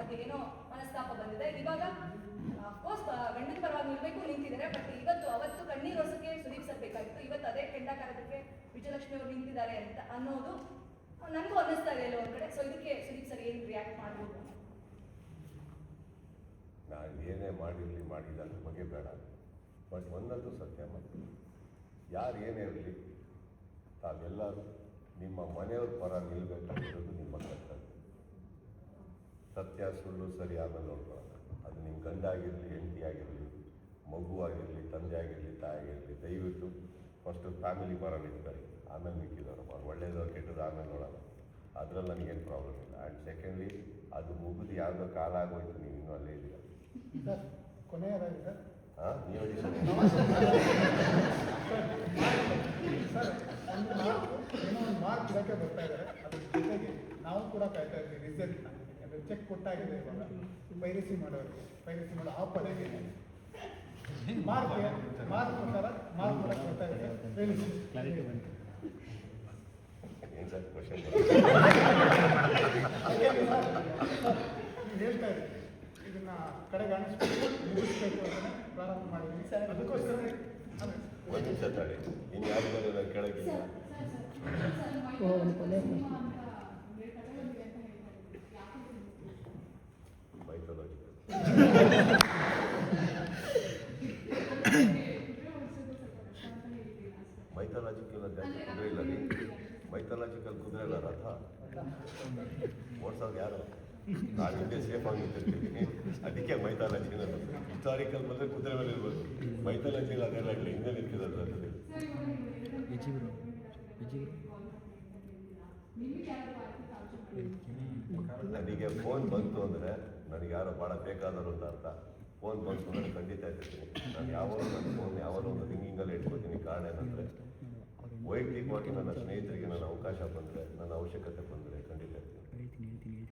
ಮಧ್ಯೆ ಏನೋ ಮನಸ್ತಾಪ ಬಂದಿದೆ. ಇವಾಗ ಅಫ್ಕೋರ್ಸ್ ಗಂಡನ ಪರವಾಗಿ ನಿಲ್ಬೇಕು ನಿಂತಿದ್ದಾರೆ. ಬಟ್ ಅವತ್ತು ಕಣ್ಣೀರು ಒರೆಸಕ್ಕೆ ಸುದೀಪ್ ಸರ್ ಬೇಕಾಗಿತ್ತು. ಇವತ್ತು ಅದೇ ಕೆಂಡಕಾರದಕ್ಕೆ ವಿಜಯಲಕ್ಷ್ಮಿ ಅವರು ನಿಂತಿದ್ದಾರೆ ಅಂತ ಅನ್ನೋದು ನನಗೂ ಅನ್ನಿಸ್ತಾ ಇದೆ ಎಲ್ಲೋ ಒಂದ್ ಕಡೆ. ಸೊ ಇದಕ್ಕೆ ಸುದೀಪ್ ಸರ್ ಏನು ರಿಯಾಕ್ಟ್ ಮಾಡ್ಬೋದು? ನಾನು ಏನೇ ಮಾಡಿಲ್ಲ ಅದ್ರ ಬಗ್ಗೆ ಬೇಡ. ಬಟ್ ಒಂದಂತೂ ಸತ್ಯ, ಮತ್ತು ಯಾರು ಏನೇ ಇರಲಿ ತಾವೆಲ್ಲರೂ ನಿಮ್ಮ ಮನೆಯವ್ರ ಪರ ನಿಲ್ಬೇಕಾಗಿರೋದು ನಿಮ್ಮ ಕರ್ತವ್ಯ. ಸತ್ಯ ಸುಳ್ಳು ಸರಿ ಆಮೇಲೆ ನೋಡ್ಕೊಳ್ಳೋಣ. ಅದು ನಿಮ್ಮ ಗಂಡ ಆಗಿರಲಿ, ಹೆಂಡತಿ ಆಗಿರಲಿ, ಮಗು ಆಗಿರಲಿ, ತಂದೆ ಆಗಿರಲಿ, ತಾಯಿ ಆಗಿರಲಿ, ದಯವಿಟ್ಟು ಫಸ್ಟು ಫ್ಯಾಮಿಲಿ ಪರ ನಿಲ್ತಾರೆ. ಆಮೇಲೆ ಮಿಕ್ಕಿದವರು ಅವ್ರು ಒಳ್ಳೇದವ್ರು ಕೆಟ್ಟದ್ದು ಆಮೇಲೆ ನೋಡೋಣ. ಅದರಲ್ಲಿ ನನಗೇನು ಪ್ರಾಬ್ಲಮ್ ಇಲ್ಲ. ಆ್ಯಂಡ್ ಸೆಕೆಂಡ್ಲಿ ಅದು ಮುಗಿದು ಯಾವುದೋ ಕಾಲ ಆಗೋಯ್ತು, ನೀವು ಇನ್ನೂ ಅಲ್ಲೇ ಇದ್ದೀರ. ಸರ್ ಕೊನೆಯದಾಗಿ ಸರ್ ನೀವು ಸರ್ ಏನೋ ಒಂದು ಮಾರ್ಕ್ ಇದಕ್ಕೆ ಬರ್ತಾ ಇದ್ದಾರೆ. ಅದ್ರ ಜೊತೆಗೆ ನಾವು ಕೂಡ ಕಾಯ್ತಾ ಇದ್ದೀವಿ ರಿಸಲ್ಟ್. ಅಂದರೆ ಚೆಕ್ ಕೊಟ್ಟಾಗಿದೆ ಇವಾಗ ಪೈರಸಿ ಮಾಡೋರಿಗೆ. ಪೈರಸಿ ಮಾಡೋ ಆ ಪಡೆಗೆ ಮಾರ್ಕ್ ಪ್ರಕಾರ ಮಾರ್ಕ್ ಮಾಡಕ್ಕೆ ಬರ್ತಾ ಇದೆ. ಹೇಳಿ ಕ್ಲಾರಿಟಿ ಬಂತು. ಏನು ಸರ್ ಕ್ವಶನ್ ನೀವು ಹೇಳ್ತಾ ಇದ್ದೀವಿ ಇದನ್ನ ಕಡೆಗಾಣಿಸ್ಬೇಕು, ಮುಗಿಸ್ಬೇಕು ಅಂತ ಪ್ರಾರಂಭ ಮಾಡಿದ್ವಿ. ಅದಕ್ಕೋಸ್ಕರ ಒಂದು ನಿಮಿಷ ತಡಿ, ಇನ್ನು ಯಾರಿಗಾದ್ರು ನಾನು ಕೇಳೋಕ್ಕಿಲ್ಲ. ಮೈಥಾಲಜಿಕಲ್ ಮೈಥಾಲಜಿಕಲ್ ಜಾಸ್ತಿ ಕುದುರೆ ಇಲ್ಲ ರೀ. ಮೈಥಾಲಜಿಕಲ್ ಕುದುರೆ ಇಲ್ಲ, ರಥ ಓಡ್ಸೋದು ಯಾರು? ನಾನು ಹಿಂದೆ ಸೇಫ್ ಆಗಿ ನಿಂತಿರ್ತೀನಿ. ಅದಕ್ಕೆ ಮೈಥಾಲಜಿ ಅನ್ನೋದು. ಹಿಸ್ಟಾರಿಕಲ್ ಬಂದರೆ ಕುದುರೆ ಮೇಲೆ ಇರ್ಬೋದು. ಮೈಥಾಲಜಿಲ್ ಅದೆಲ್ಲ ಇಲ್ಲ, ಹಿಂದೆ ನಿಂತಿರೋದು ಅದು. ನನಗೆ ಫೋನ್ ಬಂತು ಅಂದರೆ ನನಗೆ ಯಾರೋ ಭಾಳ ಬೇಕಾದವರು ಅಂತ ಅರ್ಥ. ಫೋನ್ ಬಂತು ಅಂದರೆ ಖಂಡಿತ ಇರ್ತೀನಿ. ನಾನು ಯಾವಾಗಲೂ ನನ್ನ ಫೋನ್ ಯಾವಾಗಲೂ ಒಂದು ರಿಂಗಿಂಗಲ್ಲಿ ಇಟ್ಕೊತೀನಿ. ಕಾರಣ ಏನಂದರೆ ವೈಯಕ್ತಿಕವಾಗಿ ನನ್ನ ಸ್ನೇಹಿತರಿಗೆ ನನ್ನ ಅವಕಾಶ ಬಂದರೆ, ನನ್ನ ಅವಶ್ಯಕತೆ ಬಂದರೆ ಖಂಡಿತ ಇರ್ತೀನಿ.